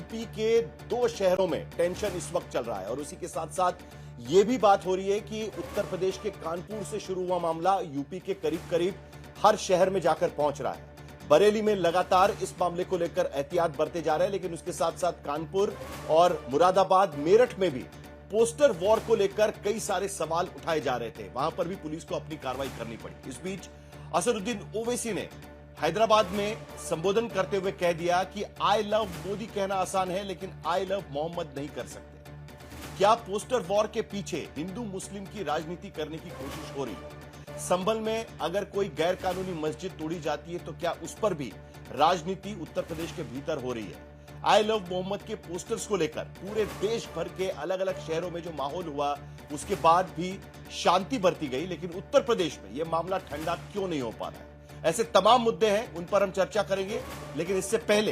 UP के 2 शहरों में टेंशन इस वक्त चल रहा है और उसी के साथ साथ यह भी बात हो रही है कि उत्तर प्रदेश के कानपुर से शुरू हुआ मामला यूपी के करीब करीब हर शहर में जाकर पहुंच रहा है। बरेली में लगातार इस मामले को लेकर एहतियात बरते जा रहे हैं, लेकिन उसके साथ साथ कानपुर और मुरादाबाद, मेरठ में भी पोस्टर वॉर को लेकर कई सारे सवाल उठाए जा रहे थे। वहां पर भी पुलिस को अपनी कार्रवाई करनी पड़ी। इस बीच असदुद्दीन ओवैसी ने हैदराबाद में संबोधन करते हुए कह दिया कि आई लव मोदी कहना आसान है, लेकिन आई लव मोहम्मद नहीं कर सकते। क्या पोस्टर वॉर के पीछे हिंदू मुस्लिम की राजनीति करने की कोशिश हो रही है? संभल में अगर कोई गैर कानूनी मस्जिद तोड़ी जाती है तो क्या उस पर भी राजनीति उत्तर प्रदेश के भीतर हो रही है? आई लव मोहम्मद के पोस्टर्स को लेकर पूरे देश भर के अलग अलग शहरों में जो माहौल हुआ उसके बाद भी शांति बरती गई, लेकिन उत्तर प्रदेश में यह मामला ठंडा क्यों नहीं हो पा रहा है? ऐसे तमाम मुद्दे हैं, उन पर हम चर्चा करेंगे, लेकिन इससे पहले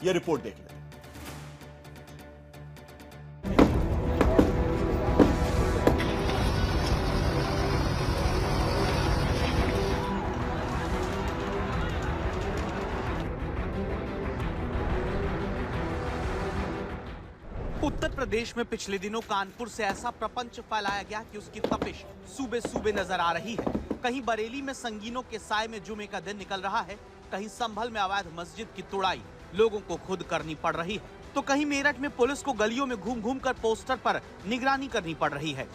यह रिपोर्ट देख लें। उत्तर प्रदेश में पिछले दिनों कानपुर से ऐसा प्रपंच फैलाया गया कि उसकी तपिश सूबे सूबे नजर आ रही है। कहीं बरेली में संगीनों के साए में जुमे का दिन निकल रहा है, कहीं संभल में अवैध मस्जिद की तोड़ाई लोगों को खुद करनी पड़ रही है, तो कहीं मेरठ में पुलिस को गलियों में घूम घूम कर पोस्टर पर निगरानी करनी पड़ रही है।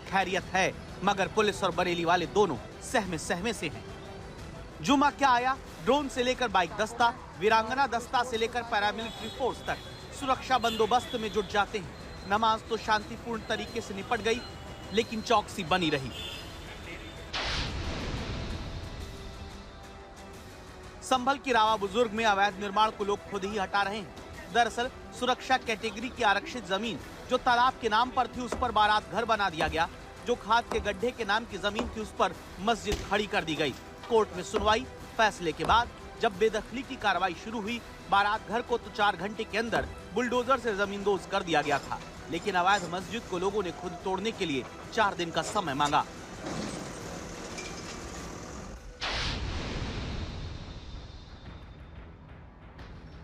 खैरियत है, मगर पुलिस और बरेली वाले दोनों सहमे सहमे से हैं। जुमा क्या आया, ड्रोन से लेकर बाइक दस्ता, वीरांगना दस्ता से लेकर पैरामिलिट्री फोर्स तक सुरक्षा बंदोबस्त में जुट जाते हैं। नमाज तो शांतिपूर्ण तरीके से निपट गई, लेकिन चौकसी बनी रही। संभल की रावा बुजुर्ग में अवैध निर्माण को लोग खुद ही हटा रहे हैं। दरअसल सुरक्षा कैटेगरी की आरक्षित जमीन जो तालाब के नाम पर थी, उस पर बारात घर बना दिया गया। जो खाद के गड्ढे के नाम की जमीन थी, उस पर मस्जिद खड़ी कर दी गई। कोर्ट में सुनवाई, फैसले के बाद जब बेदखली की कार्रवाई शुरू हुई, बारात घर को तो 4 घंटे के अंदर बुलडोजर से जमींदोज कर दिया गया था, लेकिन अवैध मस्जिद को लोगों ने खुद तोड़ने के लिए 4 दिन का समय मांगा।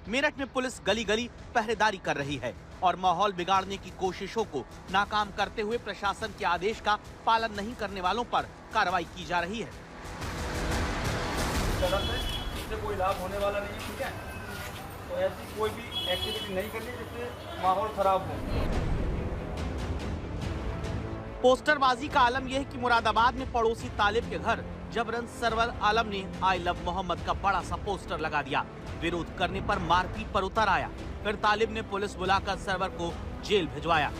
मेरठ में पुलिस गली गली पहरेदारी कर रही है और माहौल बिगाड़ने की कोशिशों को नाकाम करते हुए प्रशासन के आदेश का पालन नहीं करने वालों पर कार्रवाई की जा रही है। इससे कोई लाभ होने वाला नहीं है, ठीक है? तो ऐसी कोई भी एक्टिविटी नहीं करनी जिससे माहौल खराब हो। पोस्टरबाजी का आलम यह है कि मुरादाबाद में पड़ोसी तालिब के घर जबरन सरवर आलम ने आई लव मोहम्मद का बड़ा सा पोस्टर लगा दिया। विरोध करने पर मारपीट पर उतर आया, फिर तालिब ने पुलिस बुलाकर सरवर को जेल भिजवाया।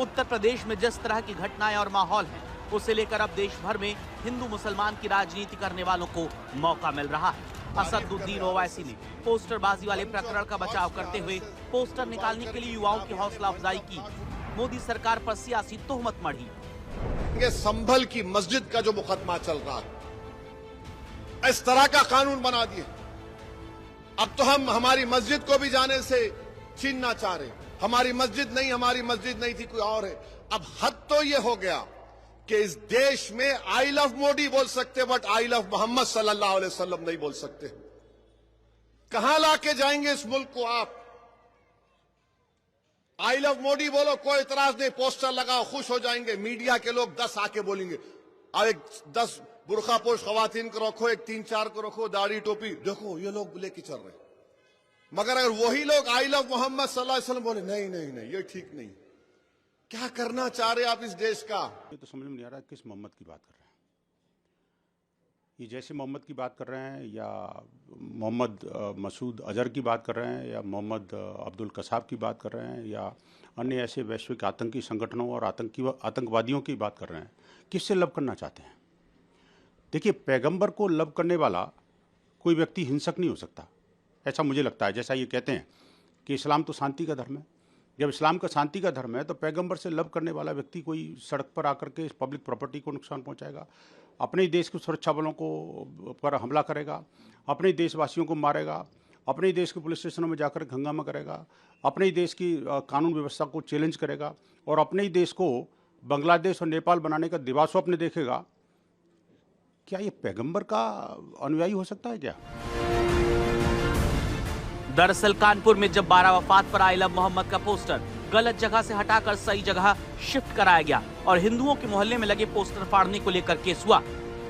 उत्तर प्रदेश में जिस तरह की घटनाएं और माहौल है, उसे लेकर अब देश भर में हिंदू मुसलमान की राजनीति करने वालों को मौका मिल रहा है। असदुद्दीन ओवैसी ने पोस्टरबाजी वाले प्रकरण का बचाव करते हुए पोस्टर निकालने के लिए युवाओं की हौसला अफजाई की। मोदी सरकार पर सियासी तोहमत मढ़ी। संभल की मस्जिद का जो मुकदमा चल रहा है, इस तरह का कानून बना दिए। अब तो हम हमारी मस्जिद को भी जाने से छीनना चाह रहे हैं। हमारी मस्जिद नहीं थी, कोई और है। अब हद तो ये हो गया कि इस देश में आई लव मोदी बोल सकते, बट आई लव मोहम्मद सल्लल्लाहु अलैहि वसल्लम नहीं बोल सकते। कहां लाके जाएंगे इस मुल्क को आप? आई लव मोदी बोलो, कोई इतराज नहीं, पोस्टर लगाओ, खुश हो जाएंगे। मीडिया के लोग 10 आके बोलेंगे, अब एक 10 बुरखापोश खवातीन को रखो, एक 3-4 को रखो, दाढ़ी टोपी, देखो ये लोग लेके चल रहे हैं। मगर अगर वही लोग आई लव मोहम्मद सल्लल्लाहु अलैहि वसल्लम बोले, नहीं ये ठीक नहीं। क्या करना चाह रहे आप इस देश का? ये तो समझ में नहीं आ रहा किस मोहम्मद की बात कर रहे हैं। ये जैसे मोहम्मद की बात कर रहे हैं, या मोहम्मद मसूद अजहर की बात कर रहे हैं, या मोहम्मद अब्दुल कसाब की बात कर रहे हैं, या अन्य ऐसे वैश्विक आतंकी संगठनों और आतंकवादियों की बात कर रहे हैं। किससे लब करना चाहते हैं? देखिए, पैगंबर को लब करने वाला कोई व्यक्ति हिंसक नहीं हो सकता, ऐसा मुझे लगता है। जैसा ये कहते हैं कि इस्लाम तो शांति का धर्म है, जब इस्लाम का शांति का धर्म है तो पैगंबर से लब करने वाला व्यक्ति कोई सड़क पर आकर के पब्लिक प्रॉपर्टी को नुकसान पहुंचाएगा, अपने देश के सुरक्षा बलों को पर हमला करेगा, अपने देशवासियों को मारेगा, अपने ही देश के पुलिस स्टेशनों में जाकर हंगामा करेगा, अपने ही देश की कानून व्यवस्था को चैलेंज करेगा और अपने ही देश को बांग्लादेश और नेपाल बनाने का दिवास्वप्न देखेगा, क्या ये पैगंबर का अनुयायी हो सकता है क्या? दरअसल कानपुर में जब 12 वफात पर आई लव मोहम्मद का पोस्टर गलत जगह से हटाकर सही जगह शिफ्ट कराया गया और हिंदुओं के मोहल्ले में लगे पोस्टर फाड़ने को लेकर केस हुआ,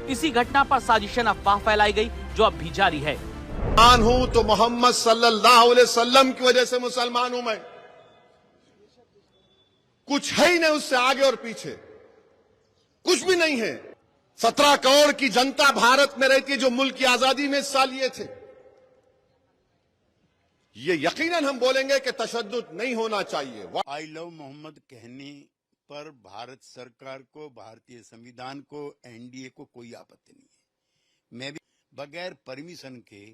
इसी घटना पर साजिशन अफवाह फैलाई गई जो अब भी जारी है। मुसलमान हूं तो मोहम्मद सल्लल्लाहु अलैहि वसल्लम की वजह से मुसलमान हूं मैं, कुछ है ही नहीं उससे आगे और पीछे, कुछ भी नहीं है। 17 करोड़ की जनता भारत में रहती है जो मुल्क की आजादी में हिस्सा लिए थे। ये यकीनन हम बोलेंगे कि तशद्दुद नहीं होना चाहिए। आई लव मोहम्मद कहने पर भारत सरकार को, भारतीय संविधान को, एनडीए को कोई आपत्ति नहीं है। मैं भी बगैर परमिशन के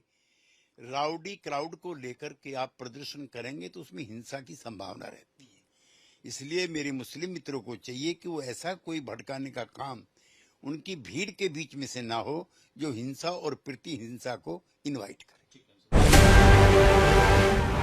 राउडी क्राउड को लेकर के आप प्रदर्शन करेंगे तो उसमें हिंसा की संभावना रहती है। इसलिए मेरे मुस्लिम मित्रों को चाहिए कि वो ऐसा कोई भड़काने का काम उनकी भीड़ के बीच में से ना हो जो हिंसा और प्रतिहिंसा को इनवाइट करे।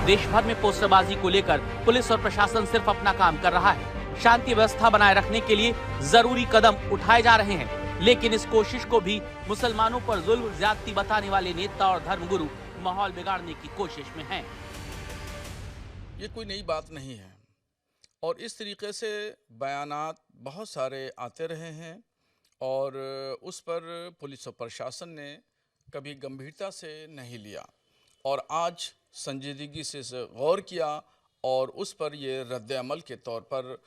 देश भर में पोस्टरबाजी को लेकर पुलिस और प्रशासन सिर्फ अपना काम कर रहा है। शांति व्यवस्था बनाए रखने के लिए जरूरी कदम उठाए जा रहे हैं, लेकिन इस कोशिश को भी मुसलमानों पर जुल्म ज्यादती बताने वाले नेता और धर्मगुरु माहौल बिगाड़ने की कोशिश में हैं। ये कोई नई बात नहीं है और इस तरीके से बयानात बहुत सारे आते रहे हैं और उस पर पुलिस और प्रशासन ने कभी गंभीरता से नहीं लिया और आज संजीदगी से गौर किया और उस पर ये रद्द अमल के तौर पर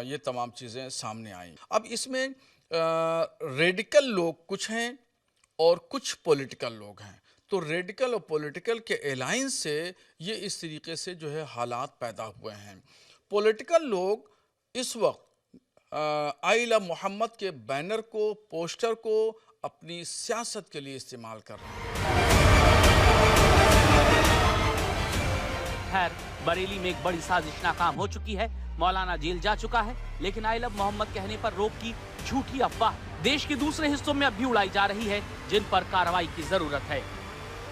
ये तमाम चीज़ें सामने आईं। अब इसमें रेडिकल लोग कुछ हैं और कुछ पॉलिटिकल लोग हैं, तो रेडिकल और पॉलिटिकल के अलायंस से ये इस तरीके से जो है हालात पैदा हुए हैं। पॉलिटिकल लोग इस वक्त आई लव मोहम्मद के बैनर को, पोस्टर को अपनी सियासत के लिए इस्तेमाल कर रहे हैं। खैर, बरेली में एक बड़ी साजिश नाकाम हो चुकी है। मौलाना जेल जा चुका है, लेकिन आई लव मोहम्मद कहने पर रोक की झूठी अफवाह देश के दूसरे हिस्सों में अब भी उड़ाई जा रही है, जिन पर कार्रवाई की जरूरत है।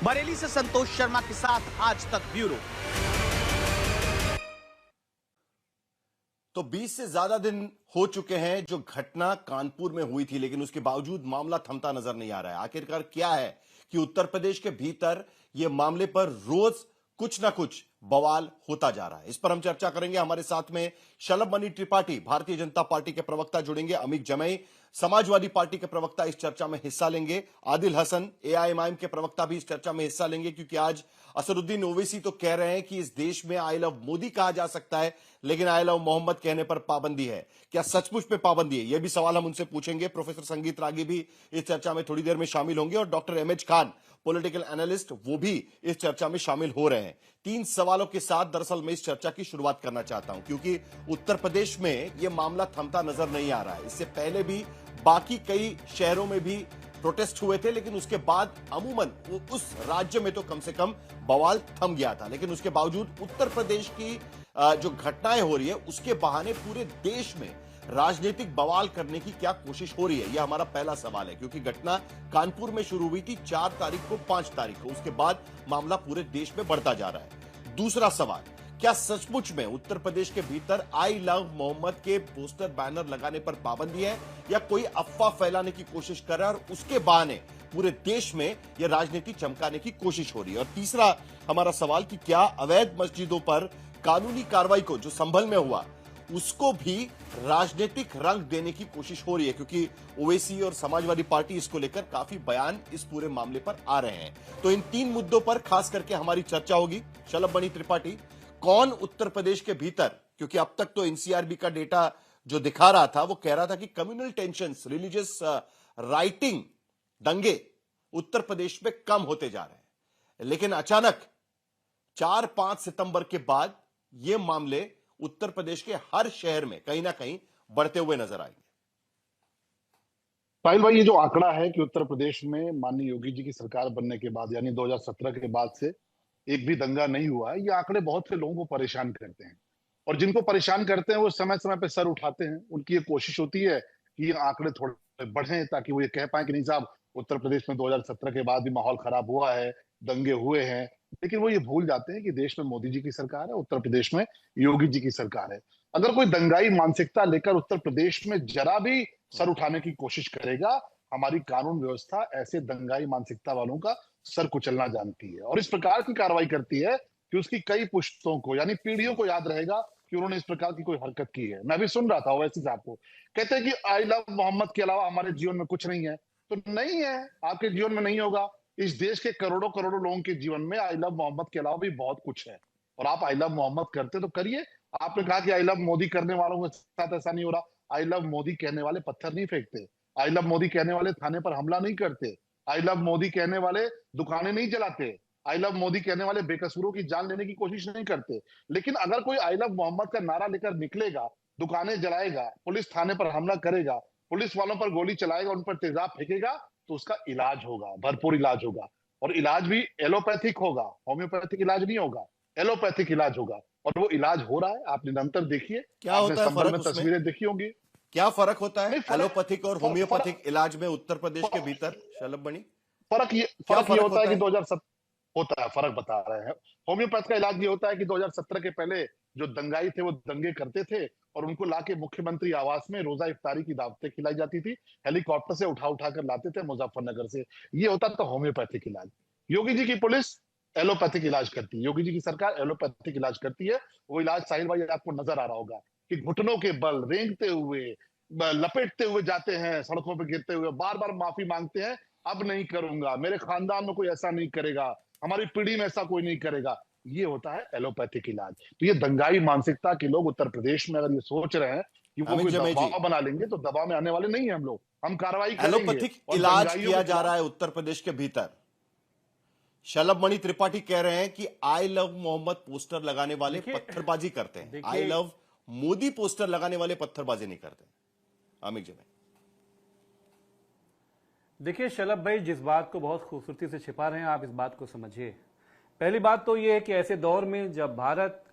बरेली से संतोष शर्मा के साथ आज तक ब्यूरो। तो 20 से ज्यादा दिन हो चुके हैं जो घटना कानपुर में हुई थी, लेकिन उसके बावजूद मामला थमता नजर नहीं आ रहा है। आखिरकार क्या है कि उत्तर प्रदेश के भीतर यह मामले पर रोज कुछ ना कुछ बवाल होता जा रहा है। इस पर हम चर्चा करेंगे। हमारे साथ में शलभ मणि त्रिपाठी, भारतीय जनता पार्टी के प्रवक्ता जुड़ेंगे। अमित जमई, समाजवादी पार्टी के प्रवक्ता, इस चर्चा में हिस्सा लेंगे। आदिल हसन, एआईएमआईएम के प्रवक्ता भी इस चर्चा में हिस्सा लेंगे, क्योंकि आज असदुद्दीन ओवैसी तो कह रहे हैं कि इस देश में आई लव मोदी कहा जा सकता है, लेकिन आई लव मोहम्मद कहने पर पाबंदी है। क्या सचमुच पे पाबंदी है? यह भी सवाल हम उनसे पूछेंगे। प्रोफेसर संगीत रागी भी इस चर्चा में थोड़ी देर में शामिल होंगे और doctor MH Khan, political analyst, वो भी इस चर्चा में शामिल हो रहे हैं। 3 सवालों के साथ दरअसल मैं इस चर्चा की शुरुआत करना चाहता हूं, क्योंकि उत्तर प्रदेश में यह मामला थमता नजर नहीं आ रहा है। इससे पहले भी बाकी कई शहरों में भी प्रोटेस्ट हुए थे, लेकिन उसके बाद अमूमन उस राज्य में तो कम से कम बवाल थम गया था। लेकिन उसके बावजूद उत्तर प्रदेश की जो घटनाएं हो रही है, उसके बहाने पूरे देश में राजनीतिक बवाल करने की क्या कोशिश हो रही है, यह हमारा पहला सवाल है। क्योंकि घटना कानपुर में शुरू हुई थी 4 तारीख को, 5 तारीख को, उसके बाद मामला पूरे देश में बढ़ता जा रहा है। दूसरा सवाल, क्या सचमुच में उत्तर प्रदेश के भीतर आई लव मोहम्मद के पोस्टर बैनर लगाने पर पाबंदी है, या कोई अफवाह फैलाने की कोशिश कर रहा है और उसके बहाने पूरे देश में यह राजनीति चमकाने की कोशिश हो रही है? और तीसरा हमारा सवाल कि क्या अवैध मस्जिदों पर कानूनी कार्रवाई को, जो संभल में हुआ, उसको भी राजनीतिक रंग देने की कोशिश हो रही है? क्योंकि ओवैसी और समाजवादी पार्टी इसको लेकर काफी बयान इस पूरे मामले पर आ रहे हैं। तो इन 3 मुद्दों पर खास करके हमारी चर्चा होगी। शलभ मणि त्रिपाठी, कौन उत्तर प्रदेश के भीतर, क्योंकि अब तक तो एनसीआरबी का डेटा जो दिखा रहा था वो कह रहा था कि कम्युनल टेंशंस, रिलीजियस राइटिंग, दंगे उत्तर प्रदेश में कम होते जा रहे हैं, लेकिन अचानक 4-5 सितंबर के बाद ये मामले उत्तर प्रदेश के हर शहर में कहीं ना कहीं बढ़ते हुए नजर आएंगे। साहिल भाई, ये जो आंकड़ा है कि उत्तर प्रदेश में माननीय योगी जी की सरकार बनने के बाद, यानी 2017 के बाद से एक भी दंगा नहीं हुआ है, ये आंकड़े बहुत से लोगों को परेशान करते हैं। और जिनको परेशान करते हैं वो समय समय पे सर उठाते हैं। उनकी ये कोशिश होती है कि ये आंकड़े थोड़े बढ़ें, ताकि वो ये कह पाए कि नहीं साहब, उत्तर प्रदेश में 2017 के बाद भी माहौल खराब हुआ है, दंगे हुए हैं, लेकिन वो ये भूल जाते हैं कि देश में मोदी जी की सरकार है, उत्तर प्रदेश में योगी जी की सरकार है। अगर कोई दंगाई मानसिकता लेकर उत्तर प्रदेश में जरा भी सर उठाने की कोशिश करेगा, हमारी कानून व्यवस्था ऐसे दंगाई मानसिकता वालों का सर कुचलना जानती है और इस प्रकार की कार्रवाई करती है कि उसकी कई पुश्तों को यानी पीढ़ियों को याद रहेगा कि उन्होंने इस प्रकार की कोई हरकत की है। मैं भी सुन रहा था ओवैसी साहब को, कहते हैं कि आई लव मोहम्मद के अलावा हमारे जीवन में कुछ नहीं है। तो नहीं है, आपके जीवन में नहीं होगा। इस देश के करोड़ों करोड़ों लोगों के जीवन में आई लव मोहम्मद के अलावा भी बहुत कुछ है और आप आई लव मोहम्मद करते तो करिए। आपने कहा कि आई लव मोदी करने वालों के साथ ऐसा नहीं हो रहा। आई लव मोदी कहने वाले पत्थर नहीं फेंकते, आई लव मोदी कहने वाले थाने पर हमला नहीं करते, आई लव मोदी कहने वाले दुकानें नहीं जलाते, आई लव मोदी कहने वाले बेकसूरों की जान लेने की कोशिश नहीं करते। लेकिन अगर कोई आई लव मोहम्मद का नारा लेकर निकलेगा, दुकानें जलाएगा, पुलिस थाने पर हमला करेगा, पुलिस वालों पर गोली चलाएगा, उन पर तेजाब फेंकेगा, तो उसका इलाज होगा, भरपूर इलाज होगा और इलाज भी एलोपैथिक होगा, होम्योपैथिक इलाज नहीं होगा, एलोपैथिक इलाज होगा और वो इलाज हो रहा है। आप निरंतर देखिए, क्या होता है फर्क में उसमें? तस्वीरें देखी होंगी। क्या फर्क होता है नहीं, एलोपैथिक और होम्योपैथिक इलाज में उत्तर प्रदेश के भीतर, शलभ बनी? फर्क ये होता है कि 2007 होता है, फर्क बता रहे हैं। होम्योपैथ का इलाज ये होता है कि 2017 के पहले जो दंगाई थे वो दंगे करते थे और उनको लाके मुख्यमंत्री आवास में रोजा इफ्तारी की दावतें खिलाई जाती थी, हेलीकॉप्टर से उठा उठा कर लाते थे मुजफ्फरनगर से। ये होता था होम्योपैथिक इलाज। योगी जी की पुलिस एलोपैथिक इलाज करती है, योगी जी की सरकार एलोपैथिक इलाज करती है। वो इलाज साहिल भाई आपको नजर आ रहा होगा कि घुटनों के बल रेंगते हुए, लपेटते हुए जाते हैं, सड़कों पर गिरते हुए बार बार माफी मांगते हैं, अब नहीं करूंगा, मेरे खानदान में कोई ऐसा नहीं करेगा, हमारी पीढ़ी में ऐसा कोई नहीं करेगा। ये होता है एलोपैथिक इलाज। तो ये दंगाई मानसिकता के लोग उत्तर प्रदेश में अगर ये सोच रहे हैं कि वो कोई दबाव बना लेंगे, तो दबाव में आने वाले नहीं है हम लोग, हम कार्रवाई करेंगे। एलोपैथिक इलाज किया जा रहा है उत्तर प्रदेश के भीतर। शलभ मणि त्रिपाठी कह रहे हैं कि आई लव मोहम्मद पोस्टर लगाने वाले पत्थरबाजी करते हैं, आई लव मोदी पोस्टर लगाने वाले पत्थरबाजी नहीं करते। अमित जी, देखिए शलभ भाई, जिस बात को बहुत खूबसूरती से छिपा रहे हैं आप, इस बात को समझिए। पहली बात तो यह है कि ऐसे दौर में जब भारत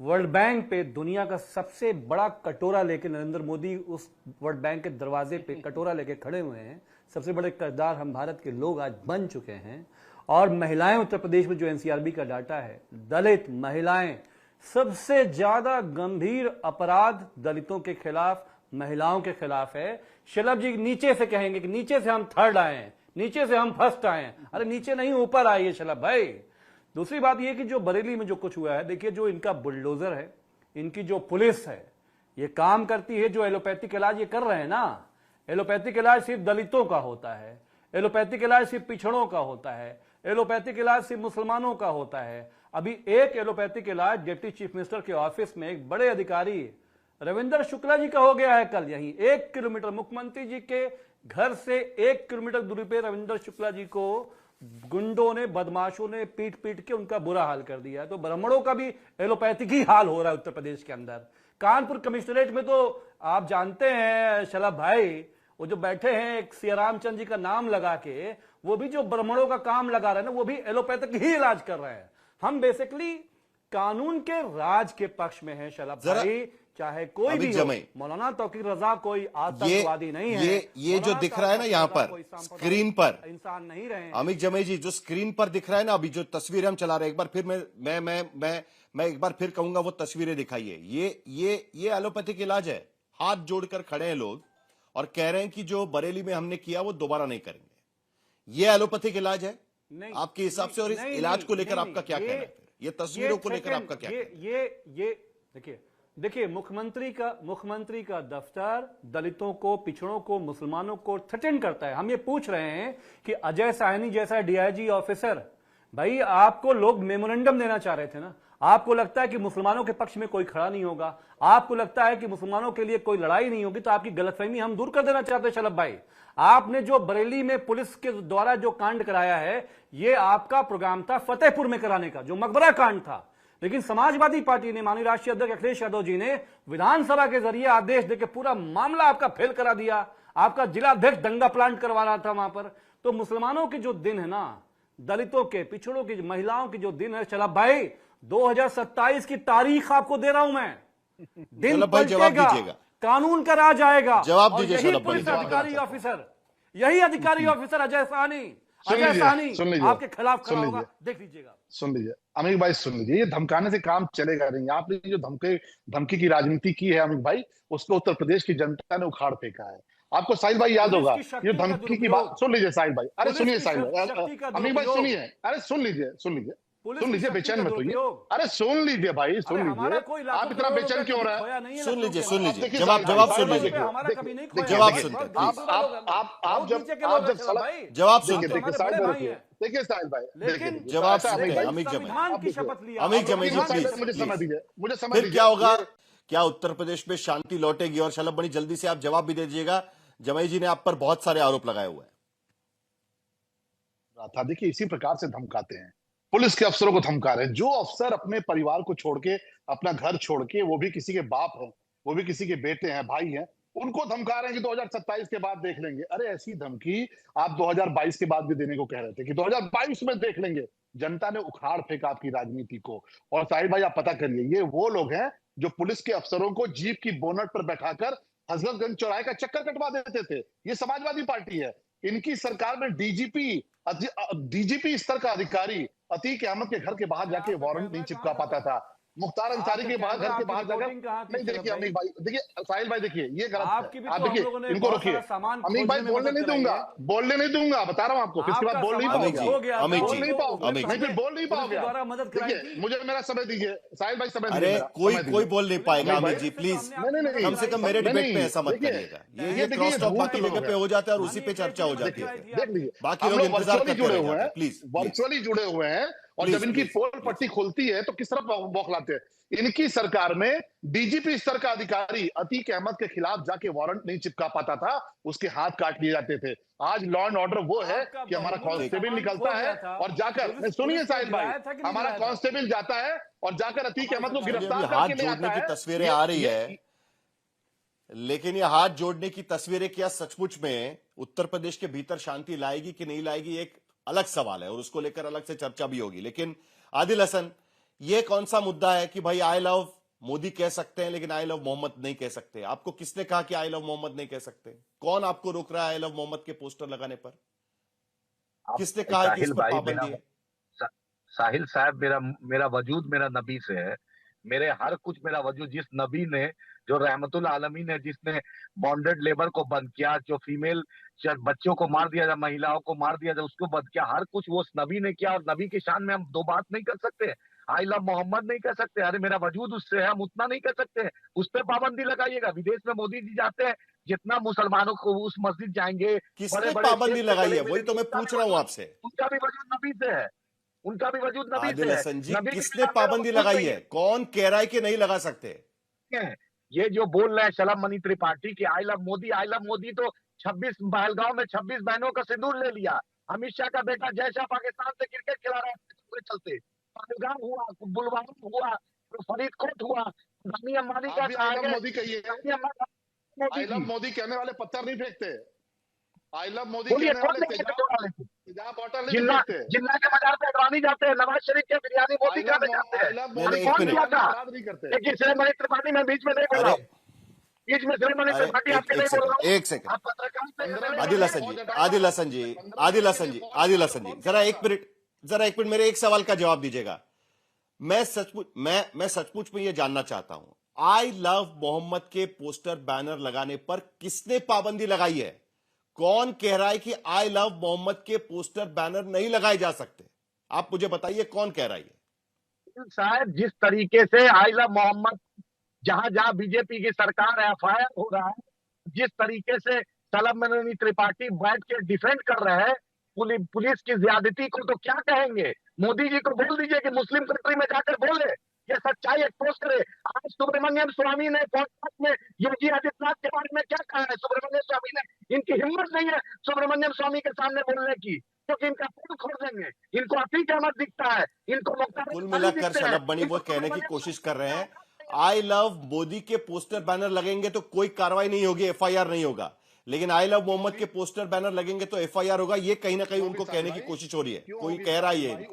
वर्ल्ड बैंक पे दुनिया का सबसे बड़ा कटोरा लेके, नरेंद्र मोदी उस वर्ल्ड बैंक के दरवाजे पे कटोरा लेके खड़े हुए हैं, सबसे बड़े कर्जदार हम भारत के लोग आज बन चुके हैं। और महिलाएं, उत्तर प्रदेश में जो एनसीआरबी का डाटा है, दलित महिलाएं सबसे ज्यादा गंभीर अपराध दलितों के खिलाफ, महिलाओं के खिलाफ है। शलभ जी नीचे से कहेंगे कि नीचे से हम थर्ड आए हैं, नीचे से हम फर्स्ट आए हैं। अरे नीचे नहीं, ऊपर आइए शलभ भाई। दूसरी बात यह कि जो बरेली में जो कुछ हुआ है, देखिए जो इनका बुलडोजर है, इनकी जो पुलिस है, ये काम करती है। जो एलोपैथिक इलाज ये कर रहे हैं ना, एलोपैथिक इलाज सिर्फ दलितों का होता है, एलोपैथिक इलाज सिर्फ पिछड़ों का होता है, एलोपैथिक इलाज सिर्फ मुसलमानों का होता है। अभी एक एलोपैथिक इलाज डिप्टी चीफ मिनिस्टर के ऑफिस में एक बड़े अधिकारी रविंदर शुक्ला जी का हो गया है कल। यहीं 1 किलोमीटर, मुख्यमंत्री जी के घर से 1 किलोमीटर दूरी पे रविंदर शुक्ला जी को गुंडों ने, बदमाशों ने पीट पीट के उनका बुरा हाल कर दिया है। तो ब्राह्मणों का भी एलोपैथिक ही हाल हो रहा है उत्तर प्रदेश के अंदर। कानपुर कमिश्नरेट में तो आप जानते हैं शलभ भाई, वो जो बैठे हैं एक सियारामचंद जी का नाम लगा के, वो भी जो ब्राह्मणों का काम लगा रहे हैं ना, वो भी एलोपैथिक ही इलाज कर रहे हैं। हम बेसिकली कानून के राज के पक्ष में हैं शलभ भाई, चाहे कोई भी हो। मौलाना तौकीर रजा कोई आतंकवादी नहीं है। ये जो दिख रहा है ना यहाँ पर स्क्रीन पर, इंसान नहीं रहे। अमित जमे जी, जो स्क्रीन पर दिख रहा है ना, अभी जो तस्वीरें हम चला रहे हैं, एक बार फिर मैं एक बार फिर कहूंगा वो तस्वीरें दिखाइए। ये एलोपैथिक इलाज है। हाथ जोड़कर खड़े हैं लोग और कह रहे हैं कि जो बरेली में हमने किया वो दोबारा नहीं करेंगे। ये एलोपैथिक इलाज है आपके हिसाब से? और इस इलाज को लेकर आपका क्या कहना है? ये तस्वीरों को लेकर आपका क्या कहना है? देखिए मुख्यमंत्री का दफ्तर दलितों को, पिछड़ों को, मुसलमानों को थ्रेटन करता है। हम ये पूछ रहे हैं कि अजय साहनी जैसा डीआईजी ऑफिसर, भाई आपको लोग मेमोरेंडम देना चाह रहे थे ना, आपको लगता है कि मुसलमानों के पक्ष में कोई खड़ा नहीं होगा, आपको लगता है कि मुसलमानों के लिए कोई लड़ाई नहीं होगी, तो आपकी गलतफहमी हम दूर कर देना चाहते हैं शलभ भाई। आपने जो बरेली में पुलिस के द्वारा जो कांड कराया है, ये आपका प्रोग्राम था फतेहपुर में कराने का, जो मकबरा कांड था। लेकिन समाजवादी पार्टी ने, माननीय राष्ट्रीय अध्यक्ष अखिलेश यादव जी ने विधानसभा के जरिए आदेश देकर पूरा मामला आपका फेल करा दिया। आपका जिला अध्यक्ष दंगा प्लांट करवा रहा था वहां पर। तो मुसलमानों के जो दिन है ना, दलितों के, पिछड़ों की, महिलाओं की जो दिन है शलभ भाई, 2027 की तारीख आपको दे रहा हूं मैं। दिन पलटेगा, कानून का राज आएगा। जवाब दीजिए यही पुलिस अधिकारी ऑफिसर, यही अधिकारी ऑफिसर अजय साहनी सुन अजय लीजिए, साहनी सुन लीजिए, आपके खिलाफ सुन खड़ा होगा, लीजिए, देख लीजिएगा। सुन लीजिए अमित भाई, सुन लीजिए, ये धमकाने से काम चलेगा नहीं। आपने जो धमकी की राजनीति की है अमित भाई, उसको उत्तर प्रदेश की जनता ने उखाड़ फेंका है। आपको साहिल भाई याद पुलिस होगा, की ये शक्ति का धमकी की दुरुपयोग, बात सुन लीजिए साहिल भाई, अरे पुलिस सुनिए की साहिल भाई, शक्ति का अमित भाई दुरुपयोग, सुनिए, अरे सुन लीजिए, सुन लीजिए, पुलिस सुन की लीजिए, शक्ति बेचैन का मत होइए, दुरुपयोग। अरे सुन लीजिए भाई, सुन अरे हमारा लीजिए, कोई आप लाखों इतना करोड़ों बेचैन रुपए क्यों हो कभी रहा है? खोया नहीं है सुन लखनऊ लीजिए, के सुन अंदर। लीजिए, देखिए जवाब साहिल जवाब भाई, सुन साहिल भाई, लीजिए, हमारा कभी नहीं खोया। जवाब देखिए, सुनते हैं, बहुत प्लीज। दूर वालों के अंदर। आप बहुत जब नीचे के आप लोग जब हैं सलाह, भाई। जवाब हम सुनते तो हैं, देखिए हमारे साहिल बड़े भाई, भाई रुकिए, हैं। देखिए साहिल भाई, लेकिन देखिए, जवाब ऐसा अमित सुनते भाई, हैं, अमित जमाई। संविधान की देखिए, शपथ लिया। अमित जमाई जी, देखिए साहिल प्लीज भाई, मुझे प्लीज। समझ दीजिए, मुझे समझ फिर दीजिए, क्या होगा? ये क्या उत्तर प्रदेश में शांति लौटेगी? और शलभ बनी, जल्दी से आप जवाब भी दे दीजिएगा, जमाई जी ने आप पर बहुत सारे आरोप लगाए हुए हैं। था, देखिए इसी प्रकार से धमकाते हैं, पुलिस के अफसरों को धमका रहे हैं। जो अफसर अपने परिवार को छोड़ के, अपना घर छोड़ के, वो भी किसी के बाप हैं, वो भी किसी के बेटे हैं, भाई हैं, उनको धमका रहे हैं कि 2027 के बाद देख लेंगे। अरे ऐसी धमकी आप 2022 के बाद भी देने को कह रहे थे कि 2022 में देख लेंगे। जनता ने उखाड़ फेंका आपकी राजनीति को। और साहिल भाई, आप पता करिए, ये वो लोग हैं जो पुलिस के अफसरों को जीप की बोनट पर बैठाकर हजरतगंज चौराहे का चक्कर कटवा देते थे। ये समाजवादी पार्टी है। इनकी सरकार में डीजीपी स्तर का अधिकारी अतीक अहमद के घर के बाहर जाके वारंट नहीं चिपका पाता था। मुख्तार अंसारी के बाहर घर के बाहर जाकर नहीं। देखिए अमीर भाई, देखिए साहिल भाई, देखिए ये गलत है। आप देखिए, इनको रोकिए। अमीर भाई बोलने नहीं दूंगा, बोलने नहीं दूंगा, बता रहा हूं आपको। इसके बाद बोल नहीं पाओगे, अमित बोल जी, नहीं पाओगे, अमित नहीं जी, फिर बोल नहीं पाओगे। देखिए मुझे मेरा समय दीजिए साहिल भाई, समय अरे दीजिए। कोई बोल नहीं पाएगा अमित जी, प्लीज। नहीं, कम से कम मेरे डिबेट नहीं, पे ऐसा मत देखिए, करिएगा। ये ये देखिए, क्रॉस टॉक धूर्त बाकी लोग जगह पे हैं। हो जाता है और उसी पे चर्चा हो जाती है। देख लीजिए, बाकी हम लोग लोग इंतजार वर्चुअली करते जुड़े रह हुए जाते हैं, हैं। प्लीज वर्चुअली जुड़े हुए हैं, और प्लीज, जब इनकी प्लीज, पोल प्लीज। पट्टी खुलती है तो किस तरह बौखलाते हैं। इनकी सरकार में डीजीपी स्तर का अधिकारी अतीक अहमद के खिलाफ जाके वारंट नहीं चिपका पाता था, उसके हाथ काट लिए जाते थे। आज लॉ एंड ऑर्डर वो है कि हमारा कांस्टेबल निकलता है और जाकर, सुनिए साहिल भाई, हमारा कांस्टेबल जाता है और जाकर अतीक अहमद को गिरफ्तार हाथ करके ले जोड़ने आता की है। तस्वीरें आ रही है, लेकिन ये हाथ जोड़ने की तस्वीरें क्या सचमुच में उत्तर प्रदेश के भीतर शांति लाएगी कि नहीं लाएगी, एक अलग सवाल है और उसको लेकर अलग से चर्चा भी होगी। लेकिन आदिल हसन, ये कौन सा मुद्दा है कि भाई आई लव मोदी कह सकते हैं लेकिन आई लव मोहम्मद नहीं कह सकते? आपको किसने कहा कि आई लव मोहम्मद नहीं कह सकते? कौन आपको रोक रहा है आई लव मोहम्मद के पोस्टर लगाने पर? किसने कहा कि इस पर पाबंदी है? साहिल साहब, मेरा वजूद मेरा नबी से है। मेरे हर कुछ मेरा वजूद, जिस नबी ने, जो रहमतुल आलमीन है, जिसने बॉन्डेड लेबर को बंद किया, जो फीमेल बच्चों को मार दिया, महिलाओं को मार दिया, उसको बंद किया, हर कुछ वो नबी ने किया। और नबी की शान में हम दो बात नहीं कर सकते। आई लव मोहम्मद नहीं कह सकते। अरे मेरा वजूद उससे है, हम उतना नहीं कर सकते। उस पर पाबंदी लगाइएगा। विदेश में मोदी जी जाते हैं, जितना मुसलमानों को उस मस्जिद जाएंगे, किसने पाबंदी लगाई है? वही तो मैं पूछ रहा हूं आपसे। उनका भी वजूद नबी से है, उनका भी वजूद नबी से आदिल है। हसन जी, नबी के किसने खिलाफ मेरा पाबंदी वजूद लगाई नहीं है? कौन कह रहा है कि नहीं लगा सकते? ये जो बोल रहे हैं शलभ मणि त्रिपाठी की I love Modi, I love Modi, तो 26 पहलगांव में 26 बहनों का सिंदूर ले लिया। अमित शाह का बेटा जय शाह पाकिस्तान से क्रिकेट खिला रहा है चलते। पहलगाम हुआ, बुलवामा हुआ, फरीदकोट हुआ, धनी अंबानी का आई लव मोदी कहिए, आई लव मोदी कहने वाले पत्थर नहीं फेंकते। आई लव मोदी कहने वाले तेजाब बॉटल नहीं फेंकते। जिन्ना के मजार पे अडवाणी जाते हैं, नवाज शरीफ के बिरयानी मोदी खाने जाते हैं। कौन किया था? लेकिन शलभ मणि त्रिपाठी, मैं बीच में नहीं बोल रहा हूँ, बीच में शलभ मणि त्रिपाठी आपके नहीं बोल रहा हूँ। एक सेकंड आदिल हसन जी, आदिल हसन जी, आदिल हसन जी, आदिल हसन जी, जरा एक मिनट मेरे एक सवाल का जवाब दीजिएगा। मैं सचमुच में ये जानना चाहता हूं, आई लव मोहम्मद के पोस्टर बैनर लगाने पर किसने पाबंदी लगाई है? कौन कह रहा है कि आई लव मोहम्मद के पोस्टर बैनर नहीं लगाए जा सकते? आप मुझे बताइए, कौन कह रहा है? साहब, जिस तरीके से आई लव मोहम्मद, जहां जहां बीजेपी की सरकार एफआईआर हो रहा है, जिस तरीके से शलभ मणि त्रिपाठी बैठ के डिफेंड कर रहे हैं पुलिस की ज्यादती को, तो क्या कहेंगे? मोदी जी को बोल दीजिए कि मुस्लिम कंट्री में जाकर बोले, ये सच्चाई एक्सपोज करे। आज सुब्रमण्यम स्वामी ने पॉडकास्ट में योगी आदित्यनाथ के बारे में क्या कहा है? सुब्रमण्यम स्वामी ने, इनकी हिम्मत नहीं है सुब्रमण्यम स्वामी के सामने बोलने की, क्योंकि इनका पोल खोल देंगे। इनको अतीक अहमद दिखता है, इनको कुल मिलाकर शलभ बनी वो कहने की कोशिश कर रहे हैं, आई लव मोदी के पोस्टर बैनर लगेंगे तो कोई कार्रवाई नहीं होगी, एफआईआर नहीं होगा, लेकिन आई लव मोहम्मद के पोस्टर बैनर लगेंगे तो एफआईआर होगा। ये कहीं ना कहीं उनको कहने की कोशिश हो रही है, कोई कह रहा है